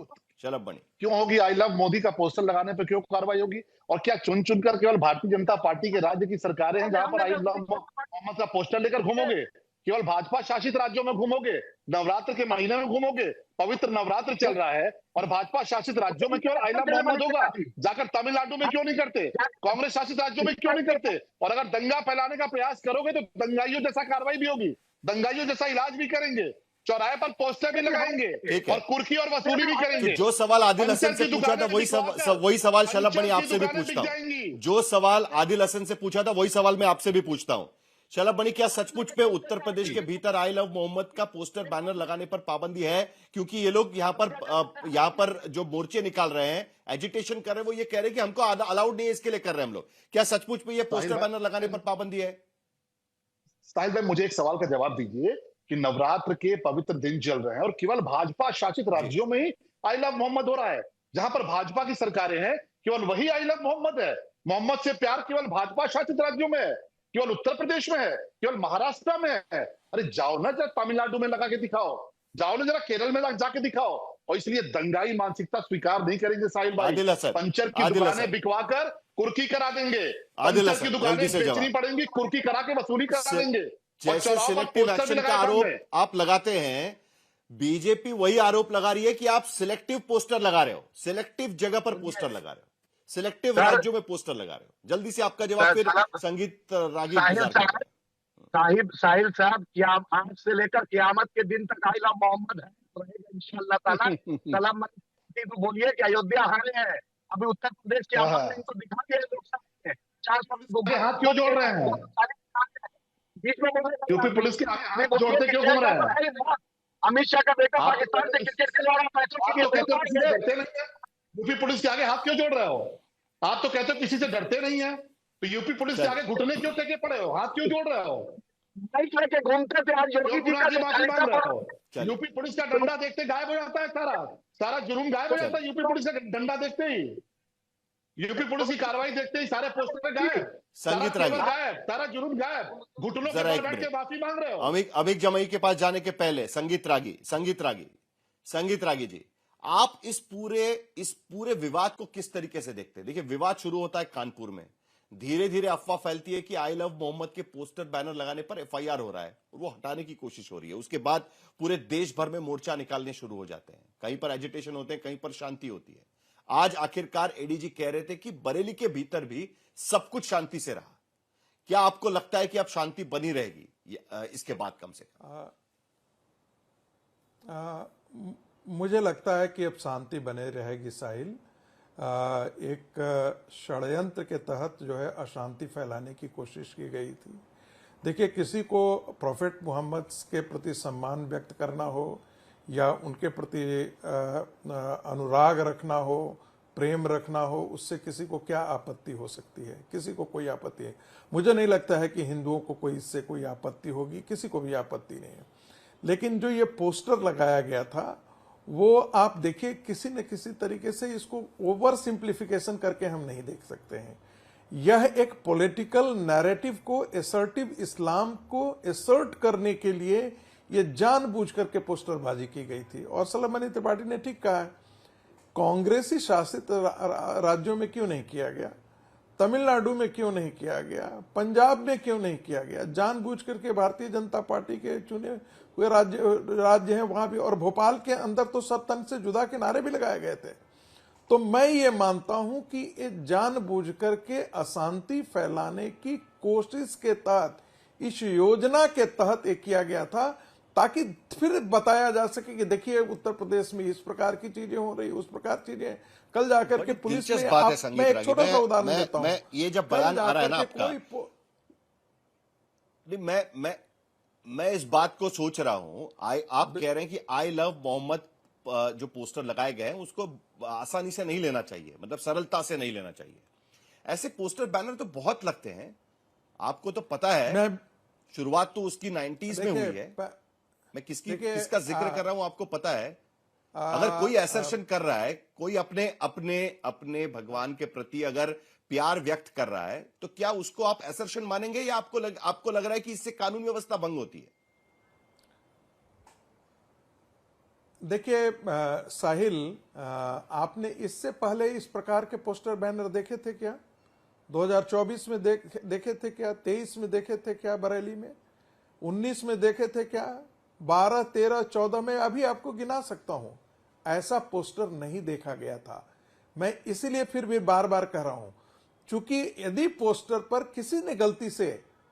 शलभ बनी। क्यों होगी? आई लव मोदी का पोस्टर लगाने पर क्यों कार्रवाई होगी? और क्या चुन कर केवल भारतीय जनता पार्टी के राज्य की सरकारें हैं जहां पर आई लव मोहम्मद का पोस्टर लेकर घूमोगे? केवल भाजपा शासित राज्यों में घूमोगे, नवरात्र के महीने में घूमोगे, पवित्र नवरात्र चल रहा है और भाजपा शासित राज्यों में केवल आई लव मोहम्मद होगा, जाकर तमिलनाडु में क्यों नहीं करते, कांग्रेस शासित राज्यों में क्यों नहीं करते? और अगर दंगा फैलाने का प्रयास करोगे तो दंगाइयों जैसा कार्रवाई भी होगी, दंगाइयों जैसा इलाज भी करेंगे, चौराहे पर पोस्टर भी लगाएंगे और कुर्की और वसूली भी करेंगे। जो सवाल आदिल हसन से पूछा था वही सवाल शलभ मणि आपसे भी पूछता हूं। जो सवाल आदिल हसन से पूछा था वही सवाल मैं आपसे भी पूछता हूं। शलभ मणि, क्या सचमुच पे उत्तर प्रदेश के भीतर आई लव मोहम्मद का पोस्टर बैनर लगाने पर पाबंदी है? क्योंकि ये लोग यहाँ पर जो मोर्चे निकाल रहे हैं, एजिटेशन कर रहे हैं, वो ये कह रहे हैं कि हमको अलाउड नहीं है, इसके लिए कर रहे हैं हम लोग। क्या सचमुच पे ये पोस्टर बैनर लगाने पर पाबंदी है? साहिल भाई, मुझे एक सवाल का जवाब दीजिए कि नवरात्र के पवित्र दिन चल रहे हैं और केवल भाजपा शासित राज्यों में ही आई लव मोहम्मद हो रहा है। जहां पर भाजपा की सरकारें हैं केवल वही आई लव मोहम्मद है। मोहम्मद से प्यार केवल भाजपा शासित राज्यों में है, केवल उत्तर प्रदेश में है, केवल महाराष्ट्र में है। अरे जाओ ना जरा तमिलनाडु में लगा के दिखाओ, जाओ ना जरा केरल में जाके दिखाओ। और इसलिए दंगाई मानसिकता स्वीकार नहीं करेंगे साहिल भाई। पंचर की दुकानें बिकवा कर कुर्की करा देंगे, पंचर की दुकानें बेचनी पड़ेंगी, कुर्की करा के वसूली करा देंगे। जैसे सिलेक्टिव एक्शन का आरोप आप लगाते हैं, बीजेपी वही आरोप लगा रही है कि आप सिलेक्टिव पोस्टर लगा रहे हो, सिलेक्टिव जगह पर पोस्टर लगा रहे हो, सिलेक्टिव राज्यों में पोस्टर लगा रहे हो। जल्दी से आपका जवाब, फिर संगीत रागी। साहिल साहब, क्या आज से लेकर क़यामत के दिन तक आई लव मोहम्मद रहेगा इंशाअल्लाह ताला। सलाम मनीष को बोलिए कि अयोध्या हारे हैं, अभी उत्तर प्रदेश के आवाम ने इनको दिखा दिया लोकसभा में 400 हाथ क्यों जोड़ रहे हैं? यूपी पुलिस के आगे हाथ जोड़ते क्यों घूम रहे हैं? अमित शाह का बेटा पाकिस्तान से क्रिकेट खिलवा रहा है, यूपी पुलिस के आगे हाथ क्यों जोड़ रहे हो? आप तो कहते हो किसी से डरते नहीं है, तो यूपी पुलिस के आगे घुटने क्यों टेके पड़े हो, हाथ क्यों जोड़ रहे हो? लेके घूमते थे आज योगी जी का माफी मांग रहे हो। यूपी पुलिस का डंडा देखते गायब हो जाता है, सारा जुर्म गायब हो जाता है यूपी पुलिस का डंडा देखते ही, यूपी पुलिस की कार्रवाई देखते ही सारे पोस्टर गायब, संगीत रागी गायब, सारा जुर्म गायब, घुटनों पे बैठ के माफी मांग रहे हो। अमिक जमई के पास जाने के पहले संगीत रागी जी, आप इस पूरे विवाद को किस तरीके से देखते हैं? देखिए, विवाद शुरू होता है कानपुर में, धीरे धीरे अफवाह फैलती है कि आई लव मोहम्मद के पोस्टर बैनर लगाने पर एफआईआर हो रहा है और वो हटाने की कोशिश हो रही है। उसके बाद पूरे देश भर में मोर्चा निकालने शुरू हो जाते हैं, कहीं पर एजिटेशन होते हैं, कहीं पर शांति होती है। आज आखिरकार एडीजी कह रहे थे कि बरेली के भीतर भी सब कुछ शांति से रहा। क्या आपको लगता है कि अब शांति बनी रहेगी इसके बाद? कम से कम मुझे लगता है कि अब शांति बने रहेगी साहिल। एक षड्यंत्र के तहत जो है अशांति फैलाने की कोशिश की गई थी। देखिए, किसी को प्रोफेट मोहम्मद के प्रति सम्मान व्यक्त करना हो या उनके प्रति अनुराग रखना हो, प्रेम रखना हो, उससे किसी को क्या आपत्ति हो सकती है? किसी को कोई आपत्ति है? मुझे नहीं लगता है कि हिंदुओं को कोई इससे कोई आपत्ति होगी, किसी को भी आपत्ति नहीं है। लेकिन जो ये पोस्टर लगाया गया था वो आप देखिए, किसी न किसी तरीके से इसको ओवर सिंप्लीफिकेशन करके हम नहीं देख सकते हैं। यह एक पॉलिटिकल नैरेटिव को, असर्टिव इस्लाम को असर्ट करने के लिए ये जानबूझ करके पोस्टरबाजी की गई थी। और शलभ मणि त्रिपाठी ने ठीक कहा है, कांग्रेसी शासित राज्यों में क्यों नहीं किया गया, तमिलनाडु में क्यों नहीं किया गया, पंजाब में क्यों नहीं किया गया? जानबूझ करके भारतीय जनता पार्टी के चुने हुए राज्य हैं वहां भी, और भोपाल के अंदर तो सब तन से जुदा के नारे भी लगाए गए थे। तो मैं ये मानता हूं कि ये जानबूझ करके अशांति फैलाने की कोशिश के तहत, इस योजना के तहत ये किया गया था, ताकि फिर बताया जा सके कि देखिए उत्तर प्रदेश में इस प्रकार की चीजें हो रही, उस प्रकार चीजें। कल जाकर के पुलिस में मैं एक छोटा सा उदाहरण देता हूं। ये जब बयान आ रहा है ना आपका, मैं इस बात को सोच रहा हूं, आप कह रहे हैं कि आई लव मोहम्मद जो पोस्टर लगाए गए हैं उसको आसानी से नहीं लेना चाहिए, मतलब सरलता से नहीं लेना चाहिए। ऐसे पोस्टर बैनर तो बहुत लगते हैं, आपको तो पता है। शुरुआत तो उसकी 90s में हुई है। मैं किसका जिक्र कर रहा हूं आपको पता है। अगर कोई असर्शन कर रहा है, कोई अपने भगवान के प्रति अगर प्यार व्यक्त कर रहा है, तो क्या उसको आप असर्शन मानेंगे या आपको लग रहा है कि इससे कानून व्यवस्था भंग होती है? देखिए साहिल, आपने इससे पहले इस प्रकार के पोस्टर बैनर देखे थे क्या? 2024 में देखे थे क्या? 23 में देखे थे क्या बरेली में? 19 में देखे थे क्या, 12, 13, 14 में अभी आपको गिना सकता हूं, ऐसा पोस्टर नहीं देखा गया था। मैं इसीलिए फिर भी बार बार कह रहा हूं, चूंकि यदि पोस्टर पर किसी ने गलती से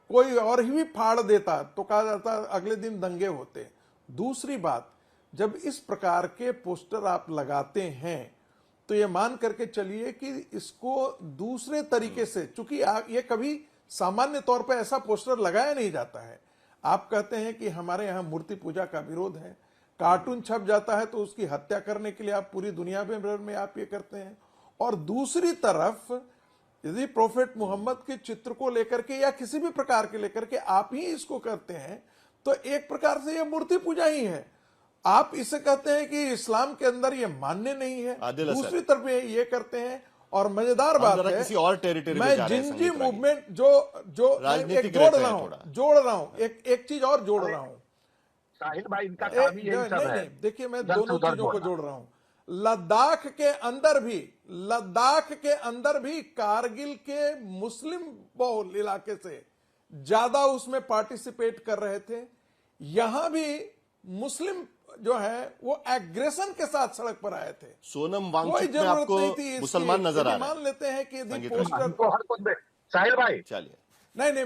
कोई और ही भी फाड़ देता तो कहा जाता अगले दिन दंगे होते। दूसरी बात, जब इस प्रकार के पोस्टर आप लगाते हैं तो ये मान करके चलिए कि इसको दूसरे तरीके से, चूंकि ये कभी सामान्य तौर पर ऐसा पोस्टर लगाया नहीं जाता है। आप कहते हैं कि हमारे यहाँ मूर्ति पूजा का विरोध है, कार्टून छप जाता है तो उसकी हत्या करने के लिए आप पूरी दुनिया में आप ये करते हैं, और दूसरी तरफ यदि प्रोफेट मोहम्मद के चित्र को लेकर के या किसी भी प्रकार के लेकर के आप ही इसको करते हैं तो एक प्रकार से यह मूर्ति पूजा ही है। आप इसे कहते हैं कि इस्लाम के अंदर ये मान्य नहीं है, दूसरी तरफ ये करते हैं। और मजेदार बात है, किसी और टेरिटरी मैं जिंजी मूवमेंट जो जोड़ रहा हूं एक चीज और जोड़ रहा हूं साहिल भाई, इनका काम ही यही सब है। देखिए, मैं दोनों चीजों को जोड़ रहा हूं। लद्दाख के अंदर भी कारगिल के मुस्लिम बहुल इलाके से ज्यादा उसमें पार्टिसिपेट कर रहे थे। यहां भी मुस्लिम जो है वो एग्रेशन के साथ सड़क पर आए थे। सोनम वांगचुक में आपको मुसलमान नजर आ रहे हैं। मान लेते हैं कि यदि पोस्टर साहिल भाई, चलिए नहीं,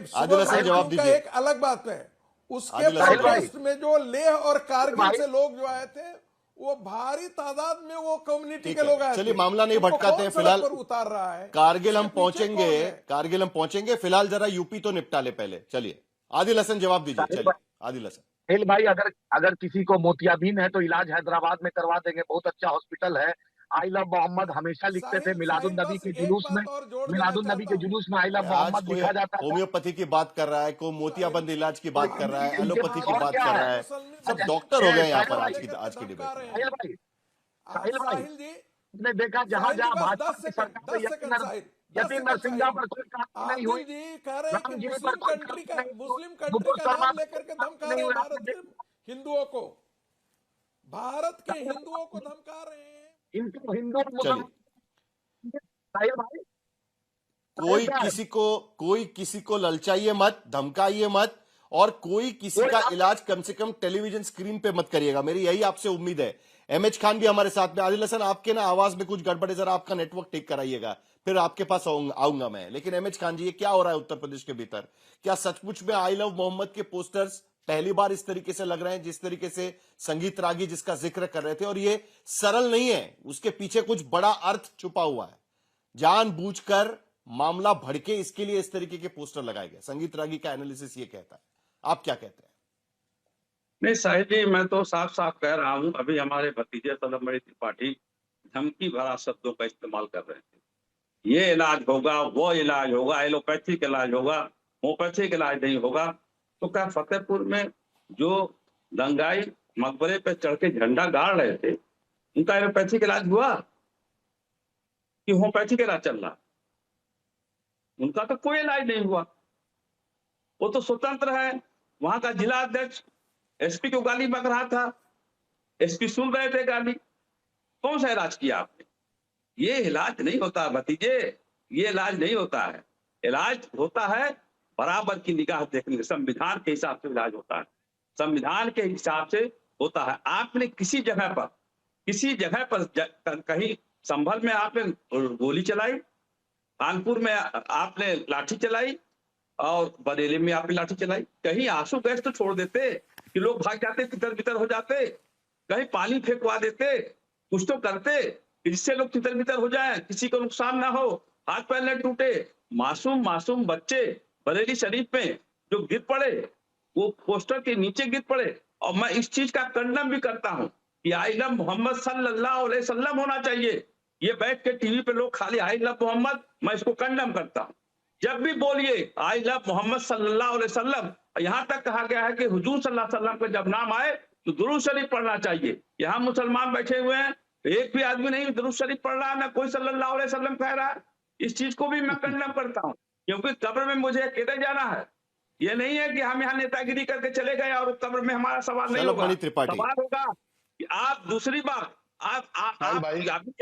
जवाब दीजिए। एक अलग बात है, उसके प्रोटेस्ट में जो लेह और कारगिल से लोग जो आए थे वो भारी तादाद में वो कम्युनिटी के लोग आए थे। चलिए, मामला नहीं भटकाते हैं, फिलहाल उतार रहा है। कारगिल हम पहुंचेंगे, फिलहाल जरा यूपी तो निपटा ले पहले। चलिए आदिल हसन जवाब दीजिए। चलिए आदिल हसन। साहिल भाई, अगर किसी को मोतियाबिंद है तो इलाज हैदराबाद में करवा देंगे, बहुत अच्छा हॉस्पिटल है। आई लव मोहम्मद हमेशा लिखते थे मिलादुन नबी के जुलूस में, आई लव मोहम्मद लिखा जाता है। होम्योपैथी की बात कर रहा है, कोई मोतियाबंद इलाज की बात कर रहा है, एलोपैथी की बात कर रहा है, सब डॉक्टर हो गए यहाँ पर आज की डिबेट। साहिल भाई ने देखा जहाँ भाजपा की सरकार यदि नरसिंगा पर कोई कार्रवाई नहीं हुई, मुस्लिम कंट्री का नाम लेकर के धमका रहे हैं भारत के हिंदुओं को, भारत के हिंदुओं को धमका रहे हैं। इनको हिंदू साहिल भाई, कोई किसी को ललचाइए मत, धमकाइए मत, और कोई किसी का इलाज कम से कम टेलीविजन स्क्रीन पे मत करिएगा, मेरी यही आपसे उम्मीद है। एमएच खान भी हमारे साथ में। आदिल हसन, आपके ना आवाज में कुछ गड़बड़ है, जरा आपका नेटवर्क ठीक कराइएगा, फिर आपके पास आऊंगा मैं। लेकिन एमएच खान जी, ये क्या हो रहा है उत्तर प्रदेश के भीतर? क्या सचमुच में आई लव मोहम्मद के पोस्टर्स पहली बार इस तरीके से लग रहे हैं, जिस तरीके से संगीत रागी जिसका जिक्र कर रहे थे? और ये सरल नहीं है, उसके पीछे कुछ बड़ा अर्थ छुपा हुआ है। जानबूझकर मामला भड़के, इसके लिए इस तरीके के पोस्टर लगाए गए। संगीत रागी का एनालिसिस ये कहता है, आप क्या कहते हैं? नहीं साहिब जी, मैं तो साफ साफ कह रहा हूं, अभी हमारे भतीजे तलमणि त्रिपाठी धमकी भरा शब्दों का इस्तेमाल कर रहे थे। ये इलाज होगा, वो इलाज होगा, एलोपैथिक इलाज होगा, होम्योपैथिक इलाज नहीं होगा। तो क्या फतेहपुर में जो दंगाई मकबरे पे चढ़ के झंडा गाड़ रहे थे, उनका एलोपैथिक इलाज हुआ कि होम्योपैथिक इलाज चल रहा? उनका तो कोई इलाज नहीं हुआ। वो तो स्वतंत्र है। वहां का जिला अध्यक्ष एसपी को गाली बक रहा था, एसपी सुन रहे थे गाली। कौन सा इलाज किया आपने? ये इलाज नहीं होता भतीजे, ये इलाज नहीं होता है। इलाज होता है बराबर की निगाह देखने से, संविधान के हिसाब से इलाज होता है, संविधान के हिसाब से होता है। आपने किसी जगह पर कहीं संभल में आपने गोली चलाई, कानपुर में आपने लाठी चलाई, और बरेली में आपने लाठी चलाई। कहीं आंसू गैस तो छोड़ देते कि लोग भाग जाते, तितर बितर हो जाते, कहीं पानी फेंकवा देते, कुछ तो करते जिससे लोग तितर बितर हो जाए, किसी को नुकसान ना हो, हाथ पैर न टूटे। मासूम बच्चे बरेली शरीफ में जो गिर पड़े, वो पोस्टर के नीचे गिर पड़े। और मैं इस चीज का खंडन भी करता हूं कि आई लव मोहम्मद सल्लल्लाहु अलैहि वसल्लम होना चाहिए। ये बैठ के टीवी पे लोग खाली आई लव मोहम्मद, मैं इसको कंडम करता हूं। जब भी बोलिए आई लव मोहम्मद सल्लल्लाहु अलैहि वसल्लम, यहां तक कहा गया है कि हुजूर सल्लल्लाहु अलैहि वसल्लम का जब नाम आए तो दुरूद शरीफ पढ़ना चाहिए। यहाँ मुसलमान बैठे हुए हैं, एक भी आदमी नहीं दुरूद शरीफ पढ़ रहा है, ना कोई सल्लल्लाहु अलैहि वसल्लम कह रहा है। इस चीज को भी मैं कंडम करता हूँ, क्योंकि कब्र में मुझे अकेले जाना है। ये नहीं है कि हम यहाँ नेतागिरी करके चले गए और कब्र में हमारा सवाल नहीं होगा। सवाल होगा कि आप, दूसरी बात, आप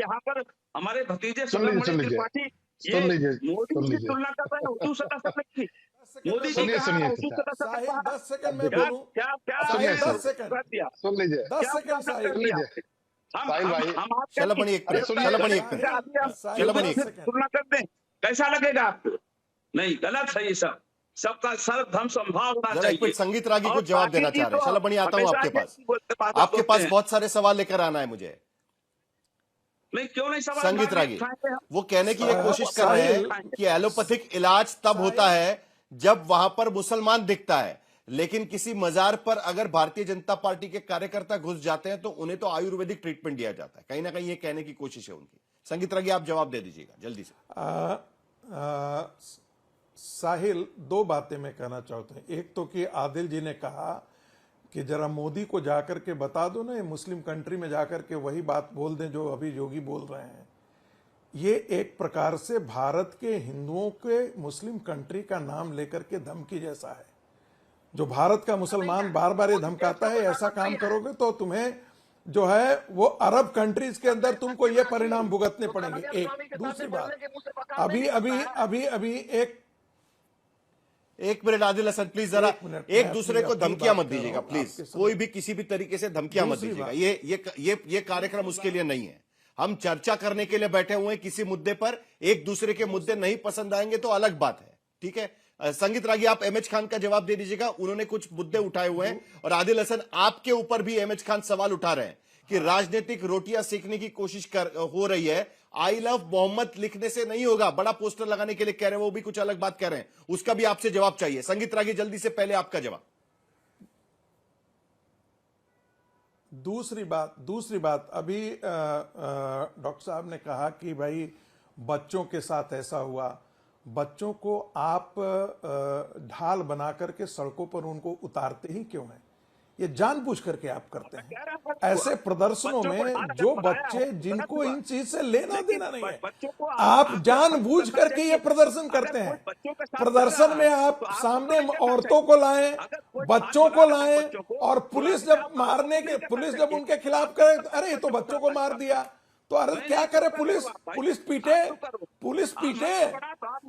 यहाँ पर हमारे भतीजे त्रिपाठी मोदी की तुलना कर रहे हैं हुजूर सल्लल्लाहु अलैहि वसल्लम की। मोदी जी सुनिए कहाँ सुनिए उसी तरह से साहिल 10 सेकंड में क्या बोलूं। क्या क्या साहिल सुनिए, 10 सेकंड कर दिया? सुन लीजिए 10 क्या सेकंड क्या साहिल। कर सुन दिया? लीजिए साहिल भाई, हम आपके शलभ बनी एक अरे मिनट, सुनिए, शलभ बनी एक मिनट, साहिल शलभ बनी एक 10 मिनट। सेकंड। तुलना कर दें, कैसा लगेगा आपको? नहीं, गलत है ये सब। सबका सर्वधर्म संभाव होना जरा एक चाहिए। मिनट, संगीत रागी और कुछ जवाब पाटिल देना जी चाह रहे हैं। तो शलभ बनी आता हूं हमेशा आपके ये पास, बोलते बातें आपके बोलते पास हैं। बहुत सारे सवाल लेकर आना है मुझे। नहीं, क्यों नहीं सवाल संगीत बाद में रागी उठाएंगे हम? वो कहने की ये कोशिश कर रहे साहिल, हैं कि एलोपैथिक इलाज तब होता है जब वहां पर मुसलमान दिखता है, लेकिन किसी मजार पर अगर भारतीय जनता पार्टी के कार्यकर्ता घुस जाते हैं तो उन्हें तो आयुर्वेदिक ट्रीटमेंट दिया जाता है। कहीं ना कहीं ये कहने की कोशिश है उनकी। संगीत रागी आप जवाब दे दीजिएगा जल्दी से। साहिल, दो बातें मैं कहना चाहता हूं। एक तो कि आदिल जी ने कहा कि जरा मोदी को जाकर के बता दो ना, ये मुस्लिम कंट्री में जाकर के वही बात बोल दें जो अभी योगी बोल रहे हैं। ये एक प्रकार से भारत के हिंदुओं के मुस्लिम कंट्री का नाम लेकर के धमकी जैसा है। जो भारत का मुसलमान बार बार ये धमकाता है, ऐसा काम करोगे तो तुम्हें जो है वो अरब कंट्रीज के अंदर तुमको ये परिणाम भुगतने पड़ेंगे। एक दूसरी बात, अभी अभी अभी अभी एक मिनट आदिल हसन प्लीज, जरा एक दूसरे को धमकियां मत दीजिएगा प्लीज। कोई भी किसी भी तरीके से धमकियां मत दीजिएगा। ये कार्यक्रम उसके लिए नहीं है। हम चर्चा करने के लिए बैठे हुए हैं किसी मुद्दे पर। एक दूसरे के मुद्दे नहीं पसंद आएंगे तो अलग बात है, ठीक है। संगीत रागी आप एमएच खान का जवाब दे दीजिएगा। उन्होंने कुछ मुद्दे उठाए हुए हैं और आदिल हसन आपके ऊपर भी एमएच खान सवाल उठा रहे हैं कि राजनीतिक रोटियां सेकने की कोशिश हो रही है। आई लव मोहम्मद लिखने से नहीं होगा, बड़ा पोस्टर लगाने के लिए कह रहे हैं, वो भी कुछ अलग बात कह रहे हैं। उसका भी आपसे जवाब चाहिए। संगीत रागी जल्दी से, पहले आपका जवाब। दूसरी बात अभी डॉक्टर साहब ने कहा कि भाई बच्चों के साथ ऐसा हुआ। बच्चों को आप ढाल बना करके सड़कों पर उनको उतारते ही क्यों हैं? ये जानबूझ करके आप करते हैं। ऐसे प्रदर्शनों में जो बच्चे जिनको इन चीज से लेना देना नहीं है, आप जानबूझ करके ये प्रदर्शन करते हैं। प्रदर्शन में आप सामने औरतों को लाएं, बच्चों को लाएं, और पुलिस जब उनके खिलाफ करे, अरे ये तो बच्चों को मार दिया, तो अरे क्या करे पुलिस पीटे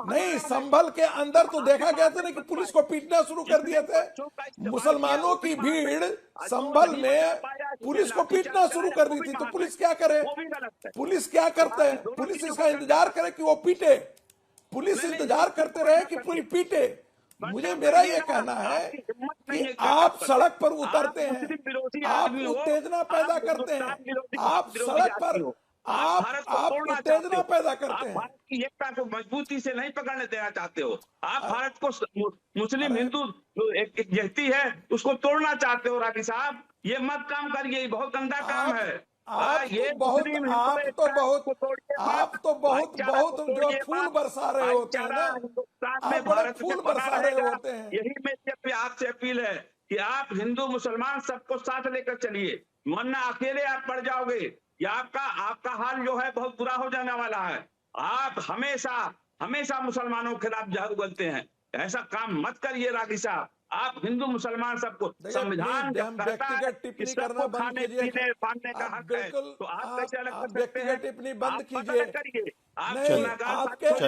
नहीं। संभल के अंदर तो देखा गया था ना कि पुलिस को पीटना शुरू कर दिए थे। मुसलमानों की भीड़ संभल में पुलिस को पीटना शुरू कर दी थी, तो पुलिस क्या करे? पुलिस क्या करते हैं? पुलिस इसका इंतजार करे कि वो पीटे। पुलिस इंतजार करते रहे कि पुलिस पीटे। मुझे मेरा ये कहना है कि आप सड़क पर उतरते हैं, आप उत्तेजना पैदा करते हैं, आप सड़क पर आप उत्तेजना पैदा करते हैं। भारत की एकता को मजबूती से नहीं पकड़ने देना चाहते हो। आप भारत को मुस्लिम हिंदू एक जहती है उसको तोड़ना चाहते हो। रागी साहब, ये मत काम करिए, ये बहुत गंदा काम है। आप तो बहुत जो फूल बरसा रहे होते हैं ना, आप बड़े फूल बरसा रहे होते हैं। यही मेरी आपसे अपील है कि आप हिंदू मुसलमान सबको साथ लेकर चलिए, वरना अकेले आप पड़ जाओगे। या आपका हाल जो है बहुत बुरा हो जाने वाला है। आप हमेशा मुसलमानों के खिलाफ जा उगलते हैं। ऐसा काम मत करिए रागी साहब। आप हिंदू मुसलमान सबको संविधान व्यक्तिगत टिप्पणी करना बंद कीजिए। का हक है, तो आप कैसे अलग कर सकते हैं? व्यक्तिगत टिप्पणी बंद कीजिए।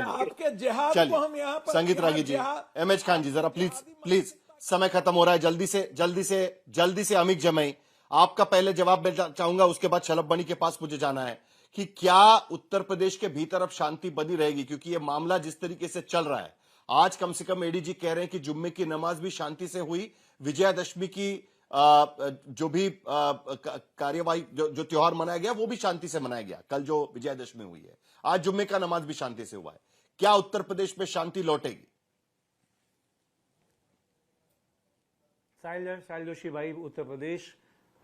आपके जिहाद को हम यहाँ पर। संगीत रागी जी, एमएच खान जी, जरा प्लीज समय खत्म हो रहा है। जल्दी से अमिक जमई, आपका पहले जवाब मैं चाहूंगा, उसके बाद शलभ बनी के पास मुझे जाना है कि क्या उत्तर प्रदेश के भीतर अब शांति बनी रहेगी? क्योंकि ये मामला जिस तरीके से चल रहा है, आज कम से कम एडीजी कह रहे हैं कि जुम्मे की नमाज भी शांति से हुई। विजयादशमी की जो भी कार्यवाही, जो त्योहार मनाया गया, वो भी शांति से मनाया गया। कल जो विजयादशमी हुई है, आज जुम्मे का नमाज भी शांति से हुआ है। क्या उत्तर प्रदेश में शांति लौटेगी? साहिल जोशी भाई, उत्तर प्रदेश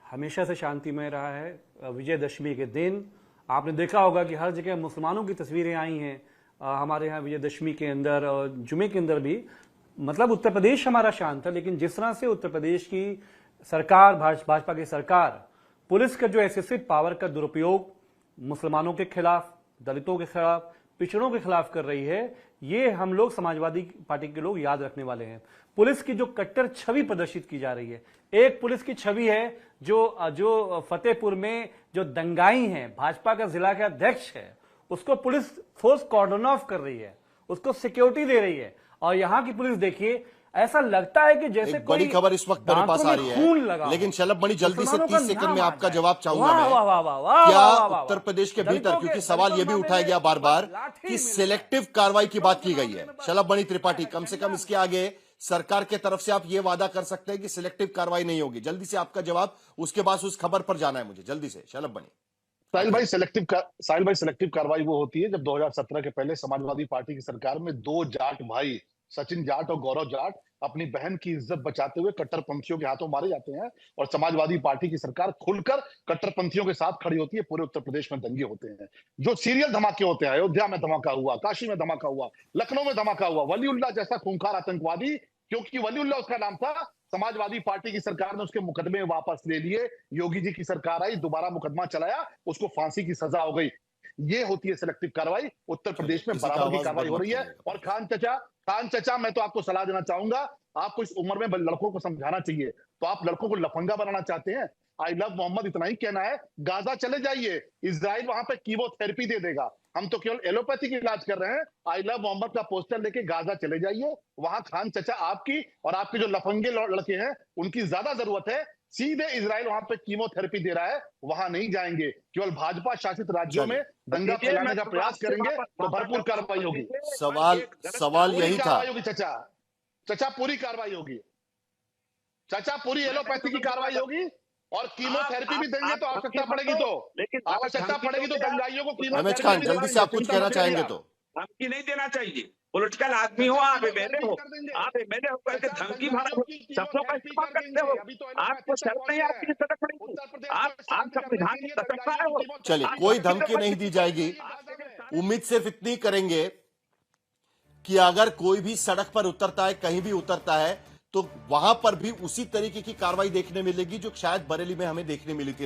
हमेशा से शांतिमय रहा है। विजयदशमी के दिन आपने देखा होगा कि हर जगह मुसलमानों की तस्वीरें आई हैं। हमारे यहाँ विजयदशमी के अंदर और जुमे के अंदर भी, मतलब उत्तर प्रदेश हमारा शांत है। लेकिन जिस तरह से उत्तर प्रदेश की सरकार, भाजपा की सरकार, पुलिस का जो एक्सेसिव पावर का दुरुपयोग मुसलमानों के खिलाफ, दलितों के खिलाफ, पिछड़ों के खिलाफ कर रही है, ये हम लोग समाजवादी पार्टी के लोग याद रखने वाले हैं। पुलिस की जो कट्टर छवि प्रदर्शित की जा रही है, एक पुलिस की छवि है जो फतेहपुर में जो दंगाई है, भाजपा का जिला के अध्यक्ष है, उसको पुलिस फोर्स कॉर्डन ऑफ कर रही है, उसको सिक्योरिटी दे रही है। और यहाँ की पुलिस देखिए, ऐसा लगता है कि जैसे एक बड़ी खबर इस वक्त मेरे पास आ रही है, लेकिन शलभ मणि जल्दी से 30 सेकंड में आपका जवाब चाहूंगा मैं। क्या उत्तर प्रदेश के भीतर, क्योंकि सवाल यह भी उठाया गया बार बार कि सिलेक्टिव कार्रवाई की बात की गई है, शलभ मणि त्रिपाठी, कम से कम इसके आगे सरकार के तरफ से आप ये वादा कर सकते हैं कि सिलेक्टिव कार्रवाई नहीं होगी? जल्दी से आपका जवाब, उसके बाद उस खबर पर जाना है मुझे, जल्दी से शलभ मणि। साहिल भाई, सिलेक्टिव कार्रवाई वो होती है जब 2017 के पहले समाजवादी पार्टी की सरकार में दो जाट भाई, सचिन जाट और गौरव जाट, अपनी बहन की इज्जत बचाते हुए कट्टरपंथियों के हाथों मारे जाते हैं और समाजवादी पार्टी की सरकार खुलकर कट्टरपंथियों के साथ खड़ी होती है। पूरे उत्तर प्रदेश में दंगे होते हैं, जो सीरियल धमाके होते हैं, अयोध्या में धमाका हुआ, काशी में धमाका हुआ, लखनऊ में धमाका हुआ, वलीउल्लाह जैसा खूंखार आतंकवादी, क्योंकि वलीउल्लाह उसका नाम था, समाजवादी पार्टी की सरकार ने उसके मुकदमे वापस ले लिए, योगी जी की सरकार आई, दोबारा मुकदमा चलाया, उसको फांसी की सजा हो गई। ये होती है सिलेक्टिव कार्रवाई। उत्तर प्रदेश में बराबर की कार्रवाई हो रही है। और खान चचा, मैं तो आपको सलाह देना चाहूंगा, आपको इस उम्र में लड़कों को समझाना चाहिए। तो आप लड़कों को लफंगा बनाना चाहते हैं, आई लव मोहम्मद इतना ही कहना है, गाजा चले जाइए, इजराइल वहां पे कीमोथेरेपी दे देगा, हम तो केवल एलोपैथिक इलाज कर रहे हैं। आई लव मोहम्मद का पोस्टर लेके गाजा चले जाइए, वहां खान चचा आपकी और आपके जो लफंगे लड़के हैं उनकी ज्यादा जरूरत है। सीधे इजराइल वहां पे कीमोथेरेपी दे रहा है, वहां नहीं जाएंगे। केवल भाजपा शासित राज्यों में दंगा फैलाने का प्रयास करेंगे तो भरपूर कार्रवाई होगी। सवाल यही था चचा, पूरी कार्रवाई होगी चचा, पूरी एलोपैथी की कार्रवाई होगी और कीमोथेरेपी भी देंगे तो आवश्यकता पड़ेगी, तो दंगाइयों को अहमद खान, जल्दी से आप कुछ कहना चाहेंगे तो? धमकी नहीं देना चाहिए। पॉलिटिकल आदमी हो, आप एमएलए हो, करके धमकी भरा शब्दों का इस्तेमाल करते हो, आपको शर्म नहीं आती है? सड़क पड़ेगी, आप संविधान की सतर्कता है वो। चलिए, कोई धमकी नहीं दी जाएगी। उम्मीद सिर्फ इतनी करेंगे कि अगर कोई भी सड़क पर उतरता है, कहीं भी उतरता है, तो वहां पर भी उसी तरीके की कार्रवाई देखने मिलेगी जो शायद बरेली में हमें देखने मिली थी।